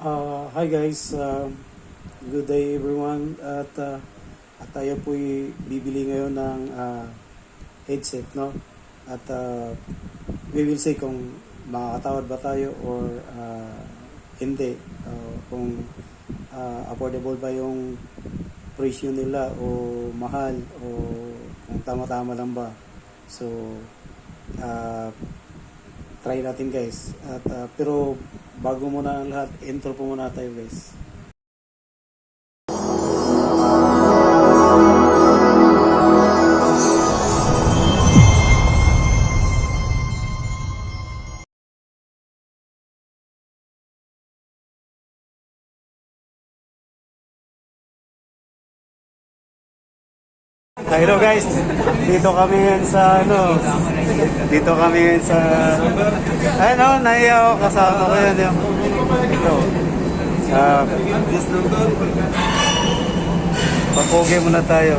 Hi guys, good day everyone at tayo po'y bibili ngayon ng headset, no? At we will see kung makakatawad ba tayo or hindi, kung affordable ba yung presyo nila o mahal o kung tama-tama lang ba. So try natin guys. At pero bago muna ang lahat, intro po muna tayo guys. Hello guys, dito kami ngayon sa naiya ako, kasama ko yan yung ito. Papoge muna tayo.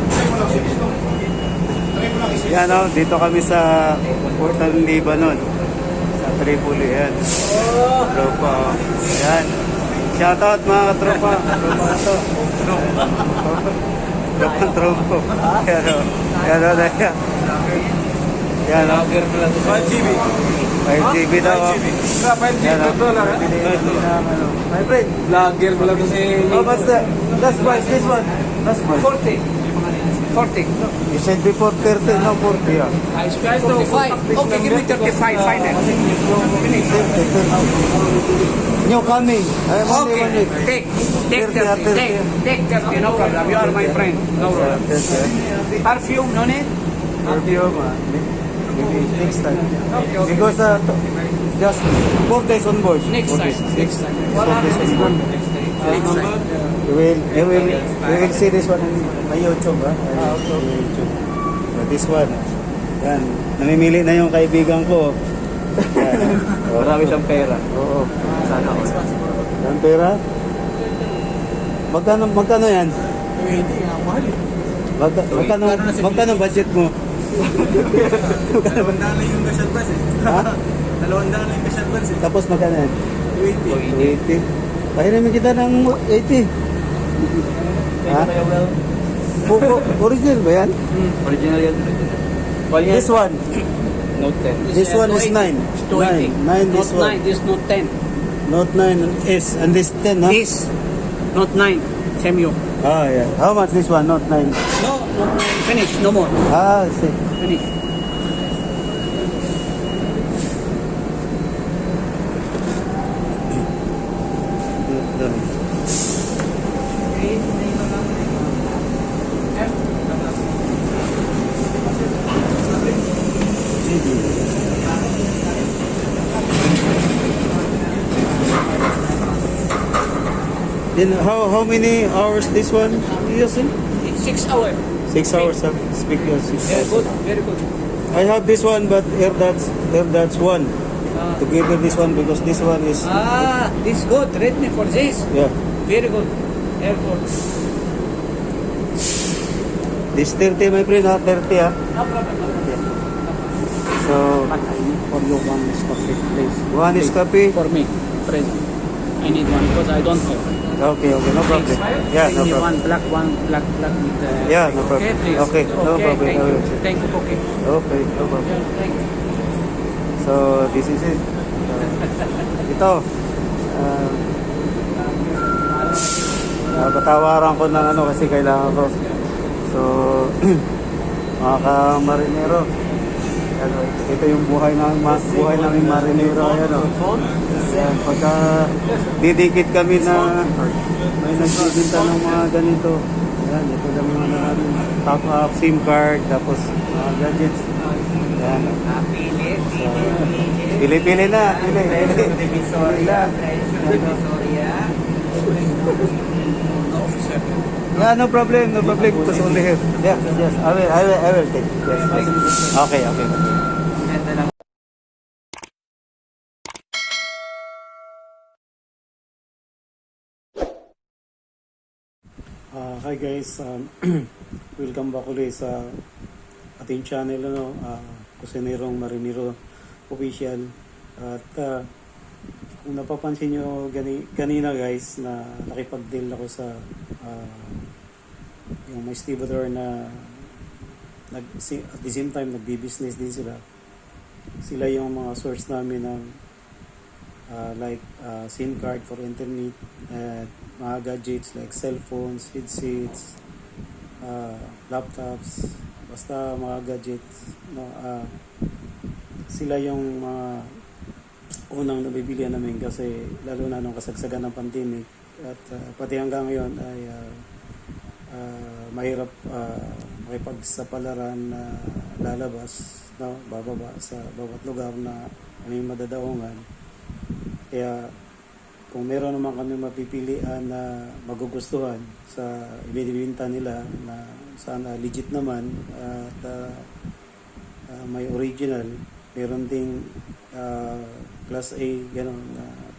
Yan dito kami sa Port of Lebanon, sa Tripoli yan. Tropa. Yan. Shoutout mga katropa. Tropa na to. Trompo. Yan na yan. Yan 5GB. 5GB daw. 5GB $5. My friend. Vlogger pala to si... How much that's price? This one? That's price. 40. You said before 30, no 40. Yeah. I price to 5. Okay, give me 35. Final. Finish. You're coming. I am only Okay, 1 week. take 30. Take 30, no problem. You are my friend. No problem. Perfume, no need? Perfume, maybe next time. Okay. Because just 4 days on board. Next 4 time. days. Next time. 4 days on board. Next time. We will see this one in my YouTube, ha? YouTube. So this one. Yan. Namimili na yung kaibigan ko. Yan. Marami siyang pera. Oo. Sana all. Yan pera? Magkano yan? Hindi, mahal. Magkano budget mo? $200 lang yung cash advance eh. Ha? $200 lang yung cash advance eh. Tapos magkano yan? 20. 80. Kaya namin kita ng 80. Ha? Original ba yan? Original yan. This one. Note 10. This one is 9. 9 this Note one. 9, this Note 10. Note 9 is, and this 10, ha? This Note 9, same you. Ah, yeah. How much this one? Note 9. No, Note 9, finish, no more. Ah, I see. Finish. Then how many hours this one using? 6 hours. 6 hours of speaker. 6 Very hours. good, very good. I have this one, but AirDots one. Together this one because this one is This good. Redmi for this. yeah. Very good. Airport. This 30 my friend, 30 ah. No problem. So For you, one is coffee, please. one is copy. For me, present. I need one because I don't have. Okay, no problem. Yeah, no I need problem. one black with the... Yeah, no problem. Okay, please. Okay, no problem. Thank I will you. check. Thank you, okay. Okay, no problem. Yeah, thank you. So this is it. Ito. Patawaran ko ng kasi kailangan ko. So mga ka-marinero. Ito yung buhay namin marinero. Ayan, pagka didikit kami na may nagbibinta ng mga ganito. Ayan, ito lang yung namin. Top up, SIM card, tapos mga gadgets. Ayan. So, pili-pili na. Pili na. Yeah, no problem. Because only here. Yeah, yes. I will take. Yes. Okay. Hi guys, welcome back ulit sa ating channel, Kusinerong Marinero Official. At kung napapansin nyo kanina guys na nakipag-deal ako sa yung may stevedore na at the same time nagbi-business din sila. Sila yung mga source namin ng like SIM card for internet at mga gadgets like cellphones, headsets, laptops, basta mga gadgets, no, sila yung mga unang nabibilihan namin kasi lalo na nung kasagsagan ng pandemic at pati hanggang ngayon ay mahirap makipagsapalaran na lalabas, no, bababa sa bawat lugar na aming madadaungan. Kaya kung meron naman kami mapipilian na magugustuhan sa ibinibinta nila na sana legit naman at may original, meron ding class A, gano'n,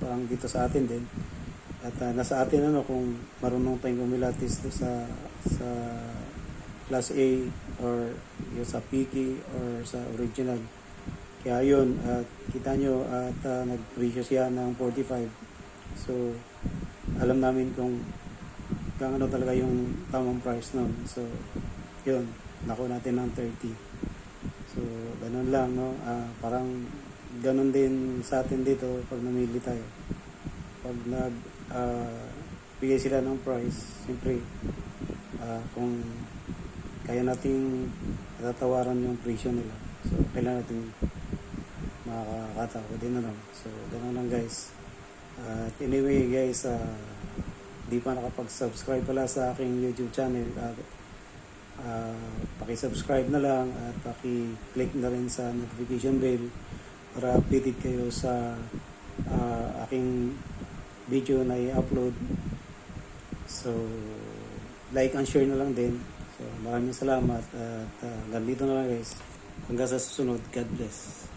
parang dito sa atin din. At nasa atin kung marunong tayong kumilatis sa class A or yung sa Piki or sa original. Kaya yun, at kita nyo at nag-presyo siya ng 45. So, alam namin kung ano talaga yung tamang price nun. So, yun, nakuha natin ng 30. So, ganun lang, no? Parang ganun din sa atin dito pag namili tayo. Pag bigay sila ng price, siyempre, kung kaya nating tatawaran yung presyo nila. So, kailangan natin makakatawa din So, ganun lang guys. At anyway guys, di pa nakapag-subscribe pala sa aking YouTube channel. Paki-subscribe na lang at paki-click na rin sa notification bell para updated kayo sa aking video na i-upload. So, like and share na lang din. So, maraming salamat at hanggang dito na lang guys. Hanggang sa susunod. God bless.